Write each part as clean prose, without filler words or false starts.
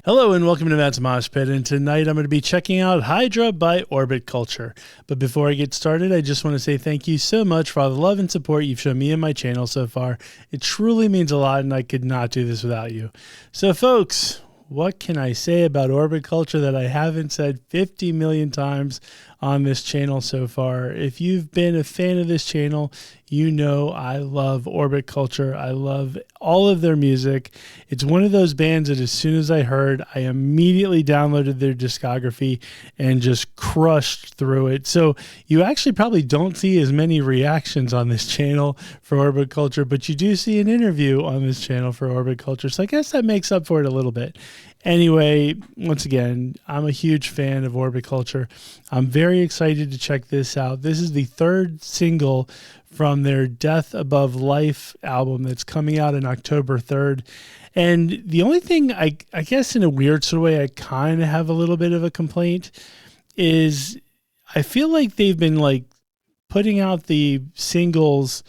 Hello and welcome to Matt's Mosh Pit, and tonight I'm going to be checking out Hydra by Orbit Culture. But before I get started, I just want to say thank you so much for all the love and support you've shown me and my channel so far. It truly means a lot, and I could not do this without you. So folks, what can I say about Orbit Culture that I haven't said 50 million times on this channel so far? If you've been a fan of this channel, you know I love Orbit Culture. I love all of their music. It's one of those bands that as soon as I heard, I immediately downloaded their discography and just crushed through it. So you actually probably don't see as many reactions on this channel for Orbit Culture, but you do see an interview on this channel for Orbit Culture. So I guess that makes up for it a little bit. Anyway, once again, I'm a huge fan of Orbit Culture. I'm very excited to check this out. This is the third single from their Death Above Life album that's coming out on October 3rd. And the only thing, I guess in a weird sort of way, I kind of have a little bit of a complaint is I feel like they've been like putting out the singles.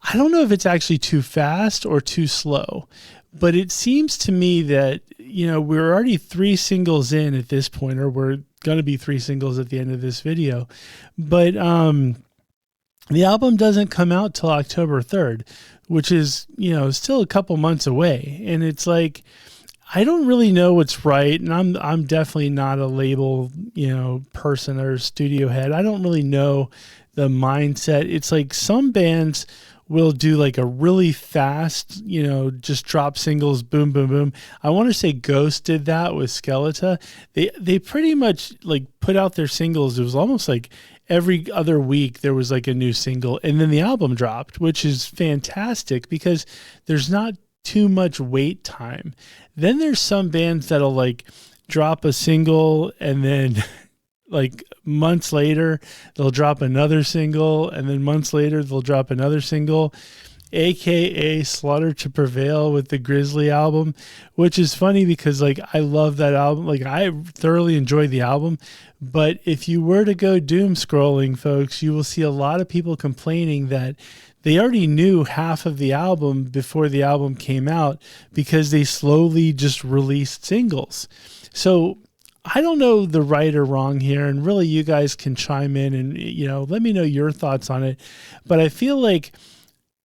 I don't know if it's actually too fast or too slow, but it seems to me that, you know, we're already 3 singles in at this point, or we're going to be 3 singles at the end of this video. But the album doesn't come out till October 3rd, which is, you know, still a couple months away. And it's like, I don't really know what's right. And I'm definitely not a label, you know, person or studio head. I don't really know the mindset. It's like some bands will do like a really fast, you know, just drop singles, boom, boom, boom. I want to say Ghost did that with Skeleton. They pretty much like put out their singles. It was almost like every other week there was like a new single, and then the album dropped, which is fantastic because there's not too much wait time. Then there's some bands that'll like drop a single and then like months later they'll drop another single, and then months later they'll drop another single, aka Slaughter to Prevail with the Grizzly album, which is funny because like I love that album. Like I thoroughly enjoyed the album, but if you were to go doom scrolling, folks, you will see a lot of people complaining that they already knew half of the album before the album came out because they slowly just released singles. So I don't know the right or wrong here, and really you guys can chime in and, you know, let me know your thoughts on it. But I feel like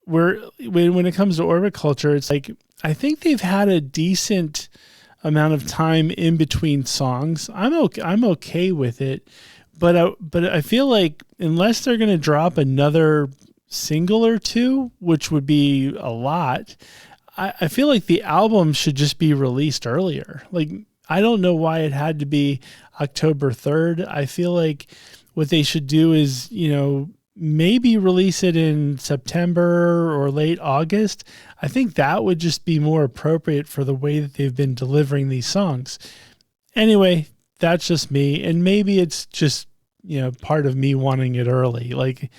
when it comes to Orbit Culture, it's like I think they've had a decent amount of time in between songs. I'm okay with it, but I feel like unless they're going to drop another single or two, which would be a lot, I feel like the album should just be released earlier. Like I don't know why it had to be October 3rd. I feel like what they should do is, you know, maybe release it in September or late August. I think that would just be more appropriate for the way that they've been delivering these songs. Anyway, that's just me. And maybe it's just, you know, part of me wanting it early. Like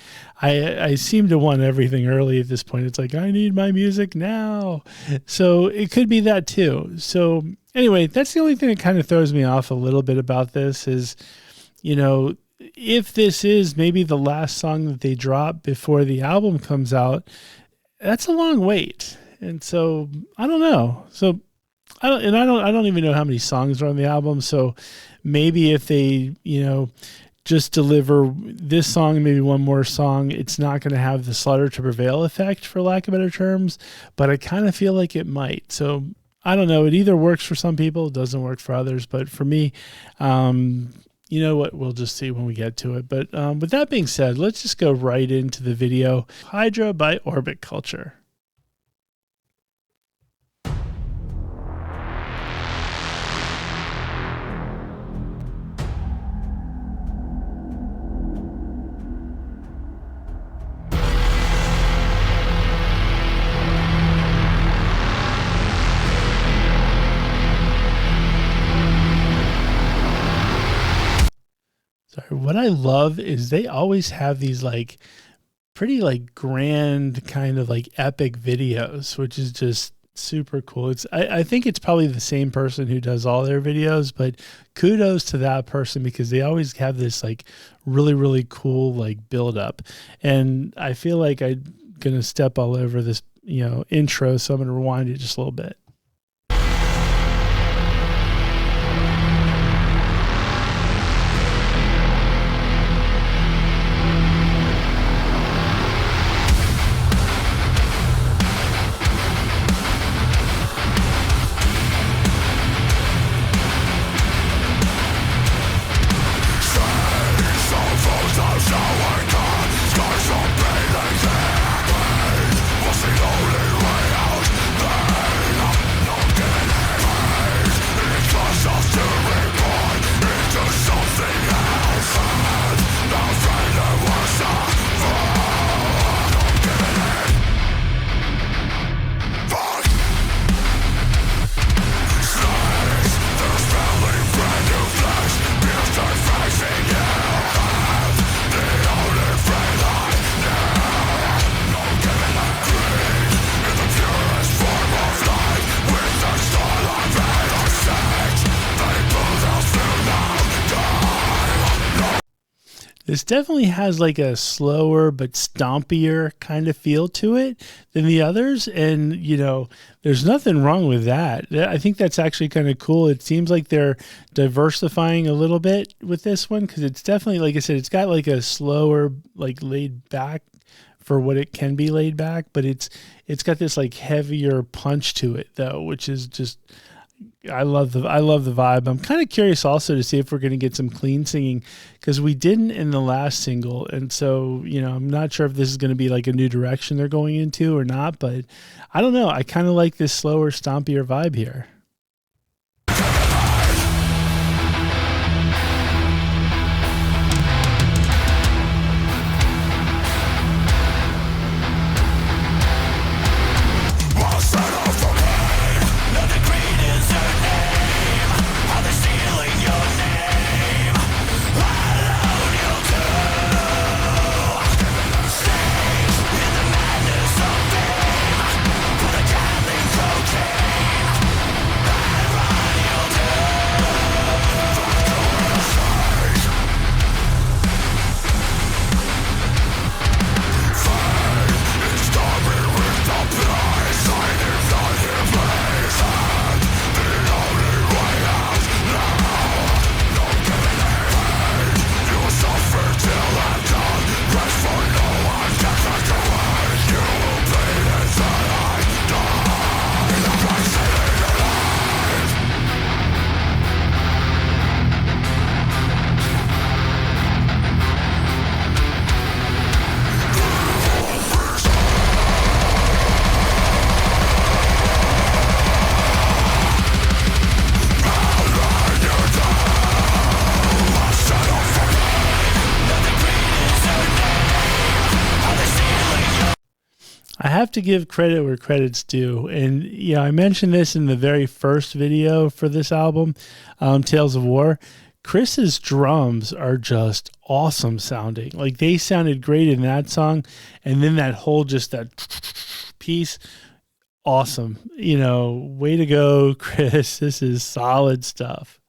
I seem to want everything early at this point. It's like, I need my music now. So it could be that too. So anyway, that's the only thing that kind of throws me off a little bit about this is, you know, if this is maybe the last song that they drop before the album comes out, that's a long wait. And so I don't know. So I don't even know how many songs are on the album. So maybe if they, you know, just deliver this song and maybe one more song, it's not going to have the Slaughter to Prevail effect, for lack of better terms, but I kind of feel like it might. So I don't know. It either works for some people, it doesn't work for others. But for me, you know what? We'll just see when we get to it. But with that being said, let's just go right into the video. Hydra by Orbit Culture. What I love is they always have these like pretty like grand kind of like epic videos, which is just super cool. I think it's probably the same person who does all their videos, but kudos to that person because they always have this like really, really cool like build up. And I feel like I'm going to step all over this, you know, intro. So I'm going to rewind it just a little bit. this definitely has like a slower but stompier kind of feel to it than the others. And, you know, there's nothing wrong with that. I think that's actually kind of cool. It seems like they're diversifying a little bit with this one, because it's definitely, like I said, it's got like a slower, like laid back for what it can be laid back, but it's got this like heavier punch to it though, which is just, I love the vibe. I'm kind of curious also to see if we're going to get some clean singing, because we didn't in the last single. And so, you know, I'm not sure if this is going to be like a new direction they're going into or not, but I don't know. I kind of like this slower, stompier vibe here. I have to give credit where credit's due. And, you know, I mentioned this in the very first video for this album, Tales of War. Chris's drums are just awesome sounding. Like, they sounded great in that song. And then that whole, just that piece, awesome. You know, way to go, Chris. This is solid stuff.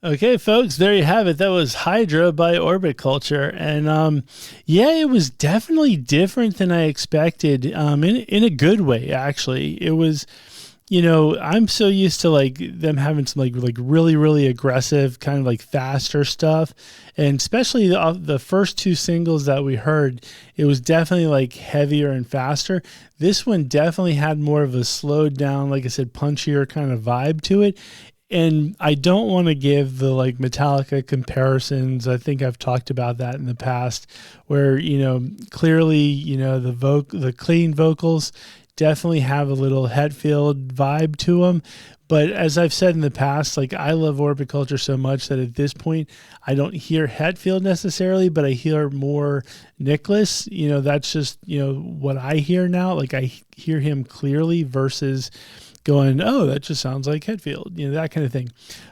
Okay, folks, there you have it. That was Hydra by Orbit Culture. And yeah, it was definitely different than I expected, in a good way, actually. It was I'm so used to like them having some like really really aggressive kind of like faster stuff, and especially the first two singles that we heard, it was definitely like heavier and faster. This one definitely had more of a slowed down, like I said, punchier kind of vibe to it. And I don't want to give the like Metallica comparisons. I think I've talked about that in the past, where clearly the clean vocals definitely have a little Hetfield vibe to them. But as I've said in the past, like I love Orbit Culture so much that at this point I don't hear Hetfield necessarily, but I hear more Nicholas. That's just what I hear now. Like I hear him clearly versus going, oh, that just sounds like Hetfield, that kind of thing.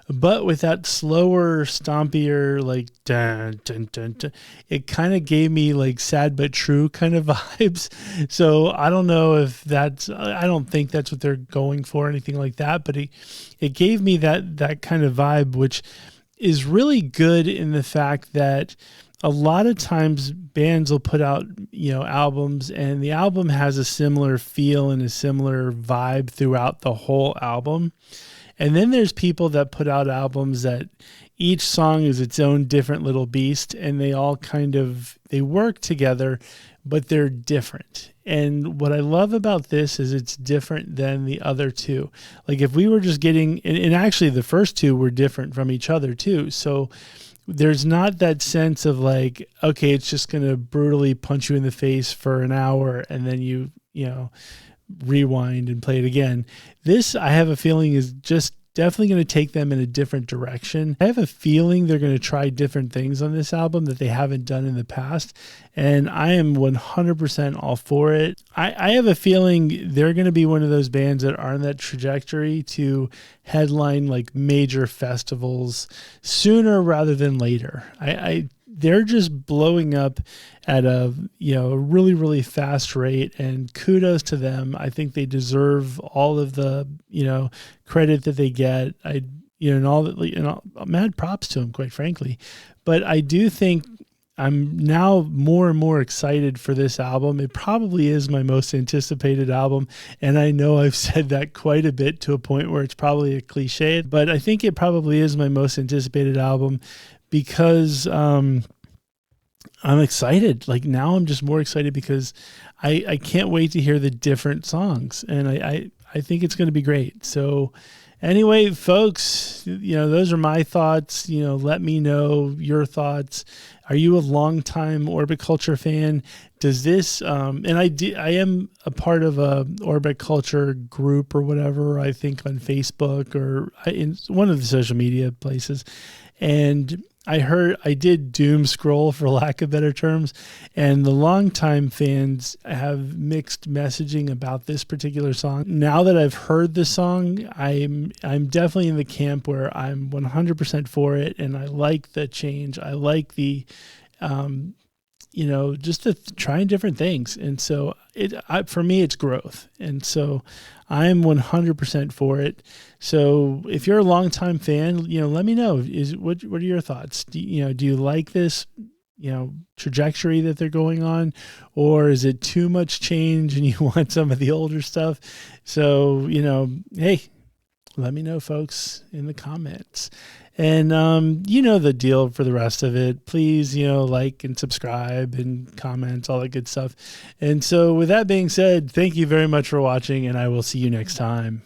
But with that slower, stompier, like dun, dun, dun, dun, it kind of gave me like Sad But True kind of vibes. So I don't know if I don't think that's what they're going for or anything like that, but it gave me that kind of vibe, which is really good in the fact that a lot of times bands will put out, albums, and the album has a similar feel and a similar vibe throughout the whole album. And then there's people that put out albums that each song is its own different little beast, and they all they work together, but they're different. And what I love about this is it's different than the other two. Like if we were just getting, and actually the first two were different from each other too. So there's not that sense of like, okay, it's just going to brutally punch you in the face for an hour and then you rewind and play it again. This, I have a feeling, is just definitely going to take them in a different direction. I have a feeling they're going to try different things on this album that they haven't done in the past, and I am 100% all for it. I have a feeling they're going to be one of those bands that are on that trajectory to headline like major festivals sooner rather than later. They're just blowing up at a really really fast rate, and kudos to them. I think they deserve all of the credit that they get. Mad props to them, quite frankly. But I do think I'm now more and more excited for this album. It probably is my most anticipated album, and I know I've said that quite a bit to a point where it's probably a cliche, but I think it probably is my most anticipated album because I'm excited. Like now I'm just more excited because I can't wait to hear the different songs, and I think it's going to be great. So anyway, folks, those are my thoughts. Let me know your thoughts. Are you a longtime Orbit Culture fan? Does this, and I am a part of a Orbit Culture group or whatever, I think on Facebook or in one of the social media places. And I did doom scroll, for lack of better terms, and the longtime fans have mixed messaging about this particular song. Now that I've heard the song, I'm definitely in the camp where I'm 100% for it, and I like the change. I like the, just the trying different things, and so for me it's growth, and so I'm 100% for it. So if you're a longtime fan, let me know. What are your thoughts? Do you like this, trajectory that they're going on, or is it too much change and you want some of the older stuff? So, hey, let me know, folks, in the comments. And the deal for the rest of it. Please, like and subscribe and comment, all that good stuff. And so with that being said, thank you very much for watching, and I will see you next time.